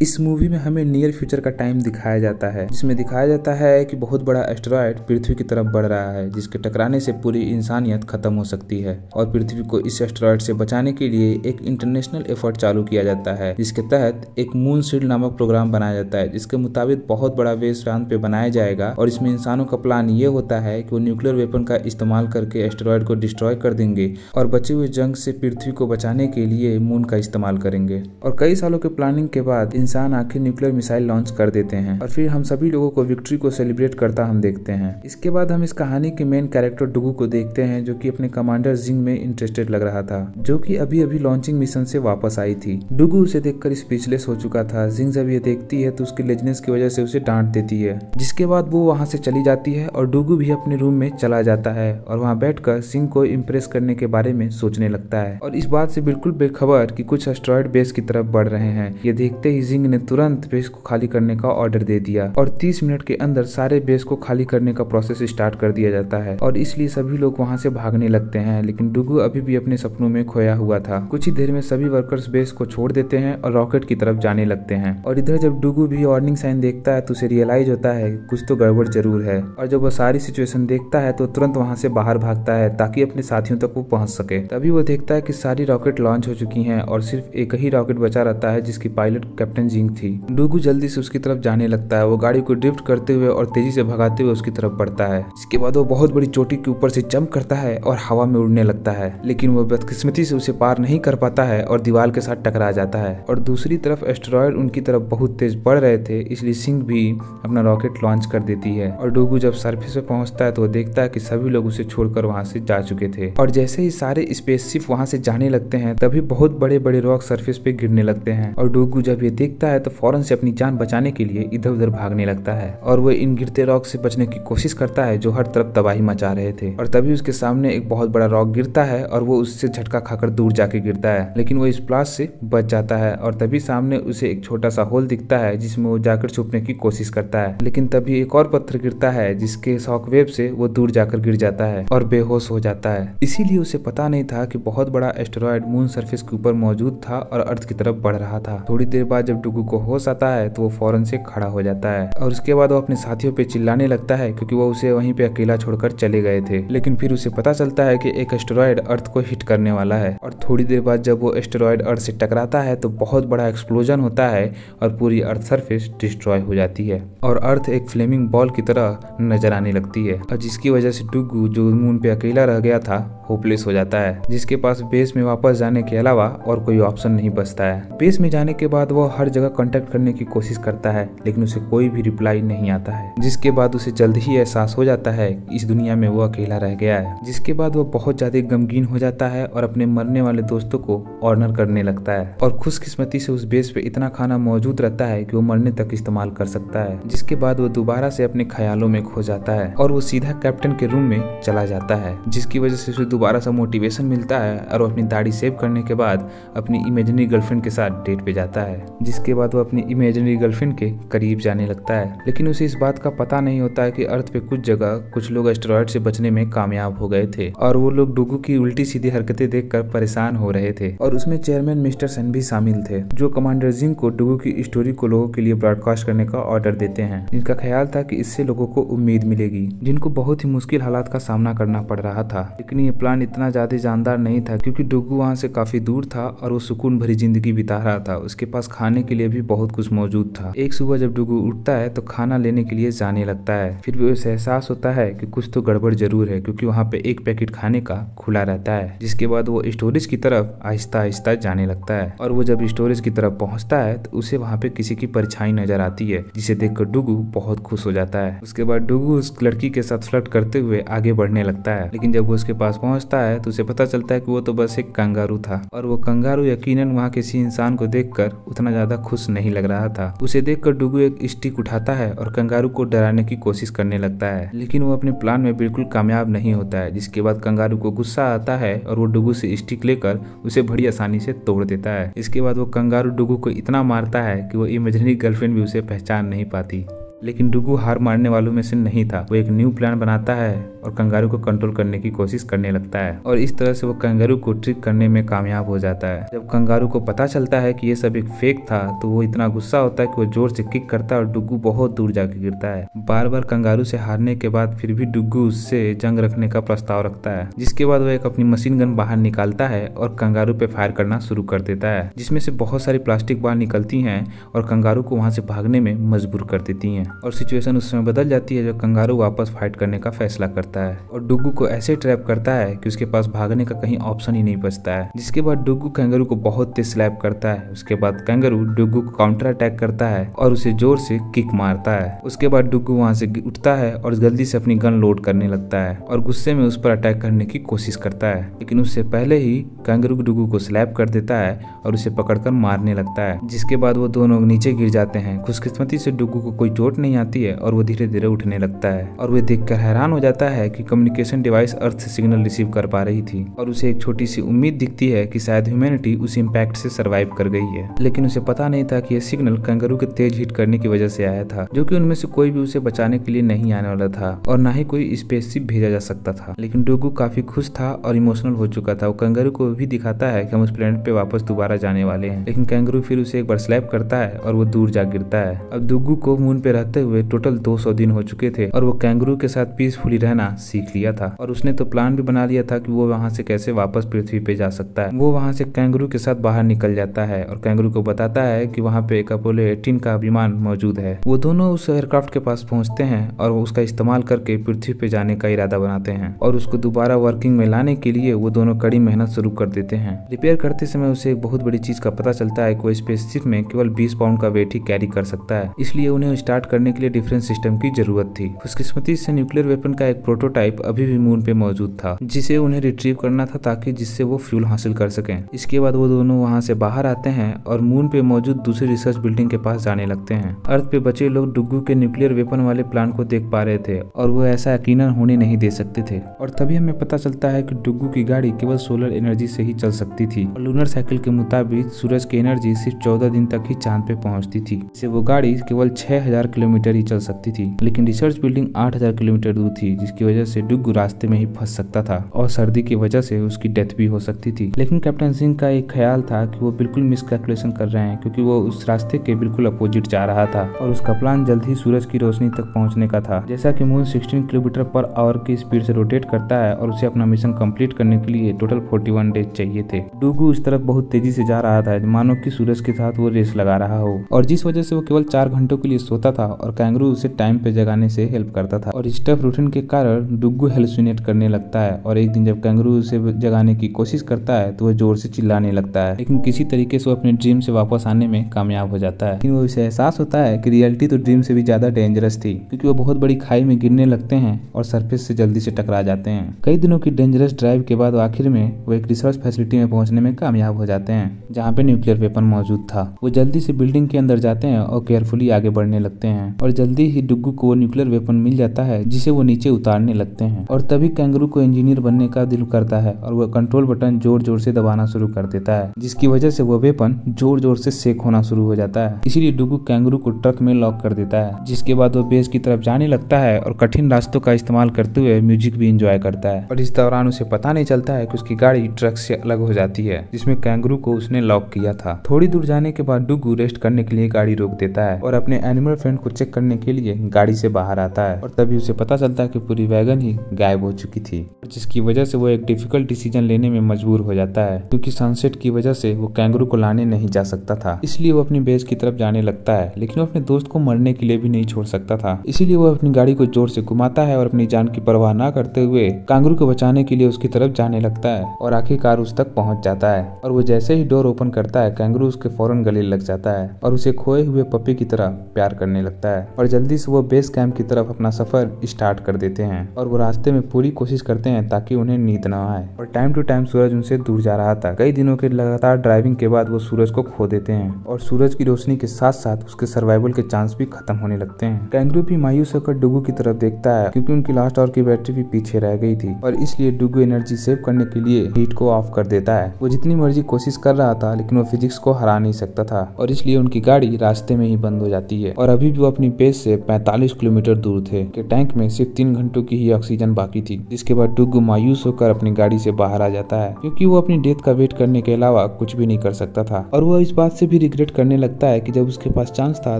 इस मूवी में हमें नियर फ्यूचर का टाइम दिखाया जाता है, जिसमें दिखाया जाता है कि बहुत बड़ा एस्टेरॉयड पृथ्वी की तरफ बढ़ रहा है, जिसके टकराने से पूरी इंसानियत खत्म हो सकती है। और पृथ्वी को इस एस्टेरॉयड से बचाने के लिए एक इंटरनेशनल एफर्ट चालू किया जाता है, जिसके तहत एक मून शील्ड नामक प्रोग्राम बनाया जाता है, जिसके मुताबिक बहुत बड़ा बेस चांद पे बनाया जाएगा। और इसमें इंसानों का प्लान ये होता है कि वो न्यूक्लियर वेपन का इस्तेमाल करके एस्टेरॉयड को डिस्ट्रॉय कर देंगे और बचे हुए जंग से पृथ्वी को बचाने के लिए मून का इस्तेमाल करेंगे। और कई सालों के प्लानिंग के बाद इंसान आखिर न्यूक्लियर मिसाइल लॉन्च कर देते हैं और फिर हम सभी लोगों को विक्ट्री को सेलिब्रेट करता हम देखते हैं। इसके बाद हम इस कहानी के मेन कैरेक्टर डुगू को देखते हैं, जो कि अपने कमांडर जिंग में इंटरेस्टेड लग रहा था, जो कि अभी अभी लॉन्चिंग मिशन से वापस आई थी। डुगू उसे देखकर स्पीचलेस हो चुका था। जिंग जब ये देखती है तो उसकी लेजनेस की वजह से उसे डांट देती है, जिसके बाद वो वहाँ से चली जाती है और डुगू भी अपने रूम में चला जाता है और वहाँ बैठकर जिंग को इम्प्रेस करने के बारे में सोचने लगता है और इस बात से बिल्कुल बेखबर कि कुछ एस्टेरॉयड बेस की तरफ बढ़ रहे हैं। ये देखते ही जिंग ने तुरंत बेस को खाली करने का ऑर्डर दे दिया और 30 मिनट के अंदर सारे बेस को खाली करने का प्रोसेस स्टार्ट कर दिया जाता है और इसलिए सभी लोग वहां से भागने लगते हैं। लेकिन डुगू अभी भी अपने सपनों में खोया हुआ था। कुछ ही देर में सभी वर्कर्स बेस को छोड़ देते हैं और रॉकेट की तरफ जाने लगते हैं। और इधर जब डुगू भी वार्निंग साइन देखता है तो उसे रियलाइज होता है कुछ तो गड़बड़ जरूर है। और जब वो सारी सिचुएशन देखता है तो तुरंत वहां से बाहर भागता है ताकि अपने साथियों तक वो पहुंच सके। तभी वो देखता है कि सारी रॉकेट लॉन्च हो चुकी हैं और सिर्फ एक ही रॉकेट बचा रहता है, जिसकी पायलट कैप्टन जिंग थी। डुगू जल्दी से उसकी तरफ जाने लगता है। वो गाड़ी को ड्रिफ्ट करते हुए और तेजी से भगाते हुए उसकी तरफ बढ़ता है। इसके बाद वो बहुत बड़ी चोटी के ऊपर से जंप करता है और हवा में उड़ने लगता है, लेकिन वो बदकिस्मती से उसे पार नहीं कर पाता है और दीवार के साथ टकरा जाता है। और दूसरी तरफ एस्टेरॉयड उनकी तरफ बहुत तेज बढ़ रहे थे, इसलिए सिंह भी अपना रॉकेट लॉन्च कर देती है। और डुगू जब सरफेस पे पहुंचता है तो वो देखता है कि सभी लोग उसे छोड़कर वहां से जा चुके थे। और जैसे ही सारे स्पेसशिप वहां से जाने लगते हैं तभी बहुत बड़े बड़े रॉक सरफेस पे गिरने लगते हैं। और डुगू जब ये देखता है तो फौरन से अपनी जान बचाने के लिए इधर उधर भागने लगता है और वो इन गिरते रॉक से बचने की कोशिश करता है जो हर तरफ तबाही मचा रहे थे। और तभी उसके सामने एक बहुत बड़ा रॉक गिरता है और वो उससे झटका खाकर दूर जाके गिरता है, लेकिन वो इस ब्लास्ट से बच जाता है। और तभी सामने उसे एक छोटा सा होल दिखता है जिसमें वो जाकर छुपने की कोशिश करता है, लेकिन तभी एक और पत्थर गिरता है जिसके शॉकवेव से वो दूर जाकर गिर जाता है और बेहोश हो जाता है। इसीलिए उसे पता नहीं था कि बहुत बड़ा एस्टेरॉयड मून सरफेस के ऊपर मौजूद था और अर्थ की तरफ बढ़ रहा था। थोड़ी देर बाद जब डुगू को होश आता है तो वो फौरन से खड़ा हो जाता है और उसके बाद वो अपने साथियों पे चिल्लाने लगता है क्योंकि वो उसे वहीं पे अकेला छोड़कर चले गए थे। लेकिन फिर उसे पता चलता है कि एक एस्टेरॉयड अर्थ को हिट करने वाला है। और थोड़ी देर बाद जब वो एस्टेरॉयड अर्थ से टकराता है तो बहुत बड़ा एक्सप्लोजन होता है और पूरी अर्थ सरफेस डिस्ट्रॉय हो जाती है और अर्थ एक फ्लेमिंग बॉल की तरह नजर आने लगती है। और जिसकी वजह से डुगू जो मून पे अकेला रह गया था होपलेस हो जाता है, जिसके पास बेस में वापस जाने के अलावा और कोई ऑप्शन नहीं बचता है। बेस में जाने के बाद वो हर जगह कांटेक्ट करने की कोशिश करता है, लेकिन उसे कोई भी रिप्लाई नहीं आता है, जिसके बाद उसे जल्द ही एहसास हो जाता है इस दुनिया में वो अकेला रह गया है। जिसके बाद वो बहुत ज्यादा गमगीन हो जाता है और अपने मरने वाले दोस्तों को ऑनर करने लगता है। और खुशकिस्मती से उस बेस पे इतना खाना मौजूद रहता है कि वो मरने तक इस्तेमाल कर सकता है। जिसके बाद वो दोबारा से अपने ख्यालों में खो जाता है और वो सीधा कैप्टन के रूम में चला जाता है, जिसकी वजह से उसे दोबारा से मोटिवेशन मिलता है और वो अपनी दाढ़ी सेव करने के बाद अपनी इमेजिनरी गर्लफ्रेंड के साथ डेट पे जाता है। जिसके बाद वो अपनी इमेजिनरी गर्लफ्रेंड के करीब जाने लगता है, लेकिन उसे इस बात का पता नहीं होता है कि अर्थ पे कुछ जगह कुछ लोग एस्टेरॉयड से बचने में कामयाब हो गए थे और वो लोग डुगू की उल्टी सीधी हरकतें देखकर परेशान हो रहे थे। और उसमें चेयरमैन मिस्टर सन भी शामिल थे, जो कमांडर जिंग को डुगू की स्टोरी को लोगों के लिए ब्रॉडकास्ट करने का ऑर्डर देते हैं, जिनका ख्याल था कि इससे लोगों को उम्मीद मिलेगी, जिनको बहुत ही मुश्किल हालात का सामना करना पड़ रहा था। लेकिन ये प्लान इतना ज्यादा जानदार नहीं था क्योंकि डुगू वहाँ से काफी दूर था और वो सुकून भरी जिंदगी बिता रहा था। उसके पास खाने के लिए भी बहुत कुछ मौजूद था। एक सुबह जब डुगू उठता है तो खाना लेने के लिए जाने लगता है, फिर भी उसे एहसास होता है कि कुछ तो गड़बड़ जरूर है क्योंकि वहाँ पे एक पैकेट खाने का खुला रहता है। जिसके बाद वो स्टोरेज की तरफ आहिस्ता आहिस्ता जाने लगता है और वो जब स्टोरेज की तरफ पहुँचता है तो उसे वहाँ पे किसी की परछाई नजर आती है, जिसे देखकर डुगू बहुत खुश हो जाता है। उसके बाद डुगू उस लड़की के साथ फ्लर्ट करते हुए आगे बढ़ने लगता है, लेकिन जब वो उसके पास पहुँचता है तो उसे पता चलता है कि वो तो बस एक कंगारू था और वो कंगारू यकीनन वहाँ किसी इंसान को देखकर उतना ज्यादा खुश नहीं लग रहा था। उसे देखकर डुगू एक स्टिक उठाता है और कंगारू को डराने की कोशिश करने लगता है, लेकिन वो अपने प्लान में बिल्कुल कामयाब नहीं होता है। जिसके बाद कंगारू को गुस्सा आता है और वो डुगू से स्टिक लेकर उसे बड़ी आसानी से तोड़ देता है। इसके बाद वो कंगारू डुगू को इतना मारता है कि वो इमेजिनरी गर्लफ्रेंड भी उसे पहचान नहीं पाती। लेकिन डुगू हार मारने वालों में से नहीं था। वो एक न्यू प्लान बनाता है और कंगारू को कंट्रोल करने की कोशिश करने लगता है और इस तरह से वो कंगारू को ट्रिक करने में कामयाब हो जाता है। जब कंगारू को पता चलता है कि ये सब एक फेक था तो वो इतना गुस्सा होता है कि वो जोर से किक करता है और डुगू बहुत दूर जाकर गिरता है। बार बार कंगारू से हारने के बाद फिर भी डुगू उससे जंग रखने का प्रस्ताव रखता है, जिसके बाद वो एक अपनी मशीन गन बाहर निकालता है और कंगारू पे फायर करना शुरू कर देता है, जिसमें से बहुत सारी प्लास्टिक बाहर निकलती हैं और कंगारू को वहां से भागने में मजबूर कर देती हैं। और सिचुएशन उस समय बदल जाती है जब कंगारू वापस फाइट करने का फैसला करता है और डुगू को ऐसे ट्रैप करता है कि उसके पास भागने का कहीं ऑप्शन ही नहीं बचता है। जिसके बाद डुगू कंगारू को बहुत तेज स्लैप करता है। उसके बाद कंगारू डुगू को काउंटर अटैक करता है और उसे जोर से किक मारता है। उसके बाद डुगू वहां से उठता है और जल्दी से अपनी गन लोड करने लगता है और गुस्से में उस पर अटैक करने की कोशिश करता है, लेकिन उससे पहले ही कंगारू डुगू को स्लैप कर देता है और उसे पकड़कर मारने लगता है। जिसके बाद वो दोनों नीचे गिर जाते हैं। खुशकिस्मती से डुगू को कोई चोट नहीं आती है और वो धीरे धीरे उठने लगता है और वो देखकर हैरान हो जाता है कि कम्युनिकेशन डिवाइस अर्थ से सिग्नल रिसीव कर पा रही थी और उसे एक छोटी सी उम्मीद दिखती है कि शायद ह्यूमैनिटी उस इम्पैक्ट से सर्वाइव कर गई है। लेकिन उसे पता नहीं था कि यह सिग्नल कंगारू के तेज हिट करने की वजह से आया था, जो कि उनमें से कोई भी उसे बचाने के लिए नहीं आने वाला था और ना ही कोई स्पेसशिप भेजा जा सकता था। लेकिन डुगू काफी खुश था और इमोशनल हो चुका था। वो कंगारू को भी दिखाता है कि हम उस प्लेनेट पे वापस दोबारा जाने वाले हैं, लेकिन कंगारू फिर उसे एक बार स्लैप करता है और वो दूर जा गिरता है। अब डुगू को मून पे रहते हुए टोटल 200 दिन हो चुके थे और वो कैंगरू के साथ पीसफुली रहना सीख लिया था और उसने तो प्लान भी बना लिया था कि वो वहां से कैसे वापस पृथ्वी पे जा सकता है। वो वहां से कैंगरू के साथ बाहर निकल जाता है और कैंगरू को बताता है कि वहां पे एक अपोलो 18 का विमान मौजूद है। वो दोनों उस एयरक्राफ्ट के पास पहुंचते हैं और वो उसका इस्तेमाल करके पृथ्वी पे जाने का इरादा बनाते हैं और उसको दोबारा वर्किंग में लाने के लिए वो दोनों कड़ी मेहनत शुरू कर देते हैं। रिपेयर करते समय उसे एक बहुत बड़ी चीज का पता चलता है कि वो स्पेसशिप में केवल 20 पाउंड का वेट ही कैरी कर सकता है, इसलिए उन्हें स्टार्ट करने के लिए डिफरेंस सिस्टम की जरूरत थी। खुशकिस्मती से न्यूक्लियर वेपन का एक प्रोटोटाइप अभी भी मून पे मौजूद था, जिसे उन्हें रिट्रीव करना था ताकि जिससे वो फ्यूल हासिल कर सकें। इसके बाद वो दोनों वहां से बाहर आते हैं और मून पे मौजूद दूसरी रिसर्च बिल्डिंग के पास जाने लगते हैं। अर्थ पे बचे लोग डुगू के न्यूक्लियर वेपन वाले प्लान को देख पा रहे थे और वो ऐसा यकीनन होने नहीं दे सकते थे और तभी हमें पता चलता है कि डुगू की गाड़ी केवल सोलर एनर्जी से ही चल सकती थी और लूनर साइकिल के मुताबिक सूरज की एनर्जी सिर्फ 14 दिन तक ही चांद पे पहुंचती थी, जिससे वो गाड़ी केवल 6000 किलोमीटर ही चल सकती थी। लेकिन रिसर्च बिल्डिंग 8000 किलोमीटर दूर थी, जिसकी वजह से डुगू रास्ते में ही फंस सकता था और सर्दी की वजह से उसकी डेथ भी हो सकती थी। लेकिन कैप्टन सिंह का एक ख्याल था कि वो बिल्कुल मिसकैलकुलेशन कर रहे हैं, क्योंकि वो उस रास्ते के बिल्कुल अपोजिट जा रहा था और उसका प्लान जल्द ही सूरज की रोशनी तक पहुंचने का था। जैसा कि मून 16 किलोमीटर पर आवर की स्पीड से रोटेट करता है और उसे अपना मिशन कंप्लीट करने के लिए टोटल 41 डेज चाहिए थे। डुगू उस तरफ बहुत तेजी से जा रहा था, मानो कि सूरज के साथ वो रेस लगा रहा हो, और जिस वजह से वो केवल 4 घंटों के लिए सोता था और कैंगरू उसे टाइम पे जगाने से हेल्प करता था। और इस टफ रूटीन के कारण डुगू हेलुसिनेट करने लगता है और एक दिन जब कैंगरू उसे जगाने की कोशिश करता है तो वह जोर से चिल्लाने लगता है, लेकिन किसी तरीके से वो अपने ड्रीम से वापस आने में कामयाब हो जाता है। लेकिन वो उसे एहसास होता है कि रियलिटी तो ड्रीम से भी ज्यादा डेंजरस थी, क्योंकि वो बहुत बड़ी खाई में गिरने लगते हैं और सरफेस से जल्दी से टकरा जाते हैं। कई दिनों की डेंजरस ड्राइव के बाद आखिर में वो एक रिसर्च फैसिलिटी में पहुंचने में कामयाब हो जाते हैं, जहाँ पे न्यूक्लियर वेपन मौजूद था। वो जल्दी से बिल्डिंग के अंदर जाते हैं और केयरफुली आगे बढ़ने लगते हैं और जल्दी ही डुगू को वो न्यूक्लियर वेपन मिल जाता है, जिसे वो नीचे उतारने लगते हैं। और तभी कैंगरू को इंजीनियर बनने का दिल करता है और वो कंट्रोल बटन जोर जोर से दबाना शुरू कर देता है, जिसकी वजह से वो वेपन जोर जोर से शेक होना शुरू हो जाता है। इसीलिए डुगू कैंगरू को ट्रक में लॉक कर देता है, जिसके बाद वो बेस की तरफ जाने लगता है और कठिन रास्तों का इस्तेमाल करते हुए म्यूजिक भी इंजॉय करता है। और इस दौरान उसे पता नहीं चलता है कि उसकी गाड़ी ट्रक से अलग हो जाती है, जिसमें कैंगरू को उसने लॉक किया था। थोड़ी दूर जाने के बाद डुगू रेस्ट करने के लिए गाड़ी रोक देता है और अपने एनिमल फ्रेंड को चेक करने के लिए गाड़ी से बाहर आता है और तभी उसे पता चलता है कि पूरी वैगन ही गायब हो चुकी थी, जिसकी वजह से वो एक डिफिकल्ट डिसीजन लेने में मजबूर हो जाता है, क्योंकि सनसेट की वजह से वो कैंगरू को लाने नहीं जा सकता था। इसलिए वो अपनी बेस की तरफ जाने लगता है, लेकिन वो अपने दोस्त को मरने के लिए भी नहीं छोड़ सकता था। इसीलिए वो अपनी गाड़ी को जोर से घुमाता है और अपनी जान की परवाह न करते हुए कैंगरू को बचाने के लिए उसकी तरफ जाने लगता है और आखिरकार उस तक पहुंच जाता है। और वो जैसे ही डोर ओपन करता है, कैंगरू उसके फौरन गले लग जाता है और उसे खोए हुए पपी की तरह प्यार करने लगता है। और जल्दी से वो बेस कैंप की तरफ अपना सफर स्टार्ट कर देते हैं और वो रास्ते में पूरी कोशिश करते हैं ताकि उन्हें नींद न आए। और टाइम टू टाइम सूरज उनसे दूर जा रहा था। कई दिनों के लगातार ड्राइविंग के बाद वो सूरज को खो देते हैं और सूरज की रोशनी के साथ साथ उसके सर्वाइवल के चांस भी खत्म होने लगते हैं। कैंगरू भी मायूस होकर डुगू की तरफ देखता है, क्योंकि उनकी लास्ट आवर की बैटरी भी पीछे रह गई थी और इसलिए डुगू एनर्जी सेव करने के लिए हीट को ऑफ कर देता है। वो जितनी मर्जी कोशिश कर रहा था, लेकिन वो फिजिक्स को हरा नहीं सकता था और इसलिए उनकी गाड़ी रास्ते में ही बंद हो जाती है और अभी भी वो अपनी बेस से 45 किलोमीटर दूर थे कि टैंक में सिर्फ 3 घंटों की ही ऑक्सीजन बाकी थी। जिसके बाद डुग्गू मायूस होकर अपनी गाड़ी से बाहर आ जाता है क्योंकि वो अपनी डेथ का वेट करने के अलावा कुछ भी नहीं कर सकता था। और वो इस बात से भी रिग्रेट करने लगता है कि जब उसके पास चांस था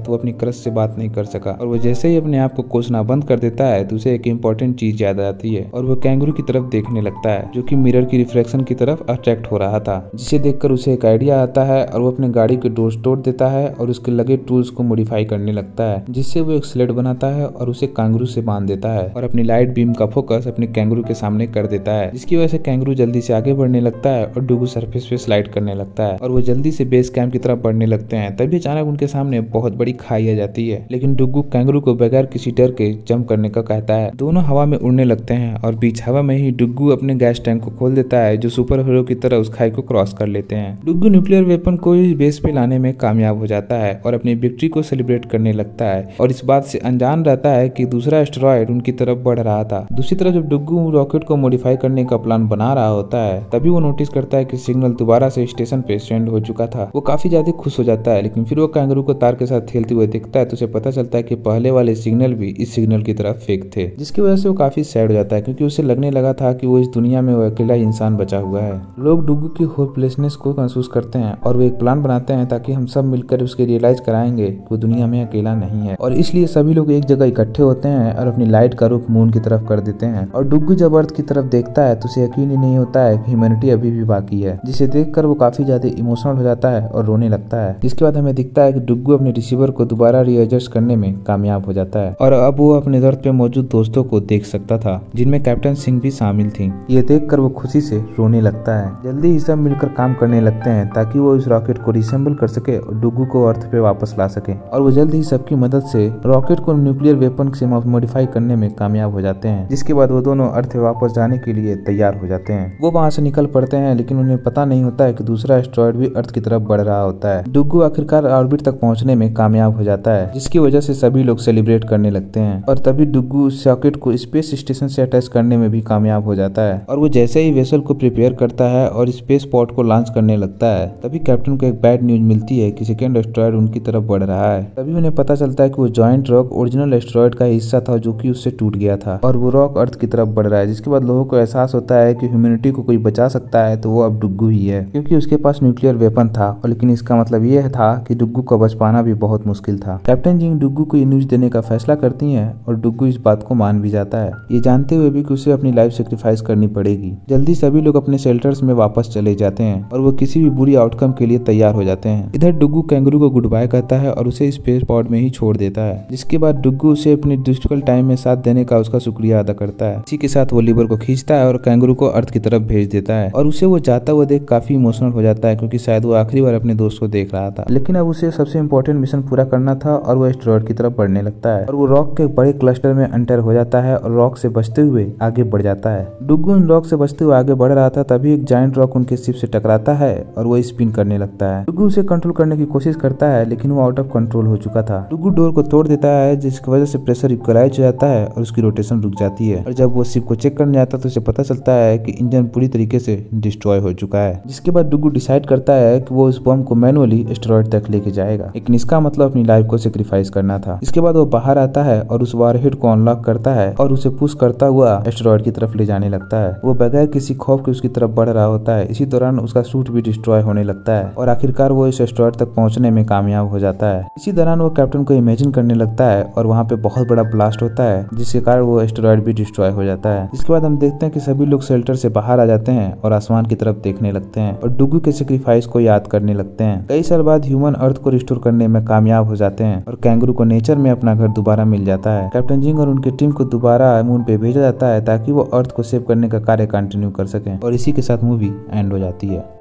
तो वो अपनी क्रश से बात नहीं कर सका। और वो जैसे ही अपने आप को कोसना बंद कर देता है तो उसे एक इम्पोर्टेंट चीज याद आती है और वो कैंगरू की तरफ देखने लगता है जो कि मिरर की रिफ्लेक्शन की तरफ अट्रैक्ट हो रहा था, जिसे देखकर उसे एक आइडिया आता है और वो अपने गाड़ी के डोर्स तोड़ देता है और उसके लगे टूल्स को मॉडिफाई करने लगता है, जिससे वो एक स्लेड बनाता है और उसे कैंगरू से बांध देता है और अपनी लाइट बीम का फोकस अपने कैंगरू के सामने कर देता है, जिसकी वजह से कैंगरू जल्दी से आगे बढ़ने लगता है और डुग्गू सरफेस पे स्लाइड करने लगता है और वो जल्दी से बेस कैंप की तरफ बढ़ने लगते हैं। तभी अचानक उनके सामने बहुत बड़ी खाई आ जाती है, लेकिन डुग्गू कैंगरू को बगैर किसी डर के जंप करने का कहता है। दोनों हवा में उड़ने लगते हैं और बीच हवा में ही डुग्गू अपने गैस टैंक को खोल देता है जो सुपर हीरो की तरह उस खाई को क्रॉस कर लेते हैं। डुग्गू न्यूक्लियर वेपन को इस बेस पे लाने में कामयाब हो जाता है और अपनी विक्ट्री को सेलिब्रेट करने लगता है और इस बात से अनजान रहता है कि दूसरा एस्टेरॉयड उनकी तरफ बढ़ रहा था। दूसरी तरफ जब डुग्गू रॉकेट को मॉडिफाई करने का प्लान बना रहा होता है तभी वो नोटिस करता है कि सिग्नल दोबारा से स्टेशन पे सेंड हो चुका था। वो काफी ज्यादा खुश हो जाता है, लेकिन फिर वो कैंगरू को तार के साथ खेलते हुए देखता है तो उसे पता चलता है कि पहले वाले सिग्नल भी इस सिग्नल की तरफ फेक थे, जिसकी वजह से वो काफी सैड हो जाता है क्योंकि उसे लगने लगा था कि वो इस दुनिया में वो अकेला इंसान बचा हुआ है। लोग डुग्गू की होपलेसनेस को महसूस करते हैं और वो एक प्लान बनाते हैं ताकि हम सब मिलकर उसके रियलाइज कराएंगे कि वो दुनिया में अकेला नहीं है, और इसलिए सभी लोग एक जगह इकट्ठे होते हैं और अपनी लाइट का रुख मून की तरफ कर देते हैं। और डुग्गू जब अर्थ की तरफ देखता है तो उसे यकीन ही नहीं होता है कि ह्यूमैनिटी अभी भी बाकी है, जिसे देखकर वो काफी ज्यादा इमोशनल हो जाता है और रोने लगता है। जिसके बाद हमें दिखता है कि डुग्गू अपने रिसीवर को दोबारा रीएडजस्ट करने में कामयाब हो जाता है और अब वो अपने दर्द पे मौजूद दोस्तों को देख सकता था, जिनमें कैप्टन सिंह भी शामिल थी। ये देखकर वो खुशी से रोने लगता है। जल्दी ही सब मिलकर काम करने लगते हैं ताकि वो इस रॉकेट को रिसेंबल कर सके और डुग्गू को अर्थ पे वापस ला सके, और वो जल्द ही सबकी मदद से रॉकेट को न्यूक्लियर वेपन से मॉडिफाई करने में कामयाब हो जाते हैं। जिसके बाद वो दोनों अर्थ पे वापस जाने के लिए तैयार हो जाते हैं। वो वहाँ से निकल पड़ते हैं, लेकिन उन्हें पता नहीं होता है कि दूसरा एस्टेरॉयड भी अर्थ की तरफ बढ़ रहा होता है। डुग्गू आखिरकार ऑर्बिट तक पहुंचने में कामयाब हो जाता है, जिसकी वजह से सभी लोग सेलिब्रेट करने लगते हैं। और तभी डुग्गू उस रॉकेट को स्पेस स्टेशन से अटैच करने में भी कामयाब हो जाता है और वो जैसे ही वेसल को प्रिपेयर करता है और स्पेस पॉड को लॉन्च करने लगता है तभी कैप्टन को एक बैड न्यूज मिलती है कि सेकंड एस्टेरॉयड उनकी तरफ बढ़ रहा है। तभी उन्हें पता चलता है कि वो जॉइंट रॉक ओरिजिनल एस्टेरॉयड का हिस्सा था जो कि उससे टूट गया था और वो रॉक अर्थ की तरफ बढ़ रहा है। जिसके बाद लोगों को एहसास होता है कि ह्यूमैनिटी को कोई बचा सकता है तो वो अब डुग्गू ही है, क्योंकि उसके पास न्यूक्लियर वेपन था। और लेकिन इसका मतलब यह था कि डुग्गू को बच पाना भी बहुत मुश्किल था। कैप्टन जिंग डुग्गू को ये न्यूज देने का फैसला करती है और डुग्गू इस बात को मान भी जाता है, ये जानते हुए भी कि उसे अपनी लाइफ सेक्रीफाइस करनी पड़ेगी। जल्दी सभी लोग अपने शेल्टर्स में वापस चले जाते हैं और वो किसी भी बुरी आउटकम के लिए तैयार हो जाते हैं। इधर डुग्गू कैंगरू को गुड बाय कहता है और उसे स्पेस पॉड में ही छोड़ देता है। जिसके बाद डुग्गू उसे अपने डिफिकल्ट टाइम में साथ देने का उसका शुक्रिया अदा करता है। इसी के साथ वो लीवर को खींचता है और कैंगरू को अर्थ की तरफ भेज देता है और उसे वो जाता हुआ देख काफी इमोशनल हो जाता है, क्योंकि शायद वो आखिरी बार अपने दोस्त को देख रहा था। लेकिन अब उसे सबसे इम्पोर्टेंट मिशन पूरा करना था और वो एस्टेरॉयड की तरफ बढ़ने लगता है और वो रॉक के बड़े क्लस्टर में एंटर हो जाता है और रॉक से बचते हुए आगे बढ़ जाता है। डुग्गू उन रॉक से बचते हुए आगे बढ़ रहा था तभी एक जायंट रॉक उनके शिप से टकराता है और वो स्पिन करने लगता है। डुग्गू उसे कंट्रोल करने की कोशिश करता है, लेकिन वो आउट ऑफ कंट्रोल हो चुका था। डुग्गू डोर को तोड़ देता है, जिसकी वजह से प्रेशर इक्वलाइज हो जाता है और उसकी रोटेशन रुक जाती है। और जब वो शिप को चेक करने जाता है तो उसे पता चलता है कि इंजन पूरी तरीके से डिस्ट्रॉय हो चुका है। जिसके बाद डुग्गू डिसाइड करता है कि वो इस बम को मैनुअली एस्टेरॉयड तक लेके जाएगा, लेकिन इसका मतलब अपनी लाइफ को सेक्रीफाइस करना था। इसके बाद वो बाहर आता है और उस वारहेड को अनलॉक करता है और उसे पुश करता हुआ एस्टेरॉयड की तरफ ले जाने लगता है। वो बगैर किसी खौफ के उसकी तरफ बढ़ रहा होता है। इसी दौरान उसका सूट भी डिस्ट्रॉय होने लगता है और आखिरकार वो इस एस्टेरॉयड तक पहुंचने में कामयाब हो जाता है। इसी दौरान वो कैप्टन को इमेजिन करने लगता है और वहाँ पे बहुत बड़ा ब्लास्ट होता है, जिसके कारण वो एस्टेरॉयड भी डिस्ट्रॉय हो जाता है। इसके बाद हम देखते हैं कि सभी लोग शेल्टर से बाहर आ जाते हैं और आसमान की तरफ देखने लगते हैं और डुग्गू के सेक्रीफाइस को याद करने लगते हैं। कई साल बाद ह्यूमन अर्थ को रिस्टोर करने में कामयाब हो जाते हैं और कैंगरू को नेचर में अपना घर दोबारा मिल जाता है। कैप्टन जिंग और उनकी टीम को दोबारा मून पे भेजा जाता है ताकि वो अर्थ को सेव करने का कार्य कंटिन्यू कर सकें और इसी के साथ मूवी एंड हो जाती है।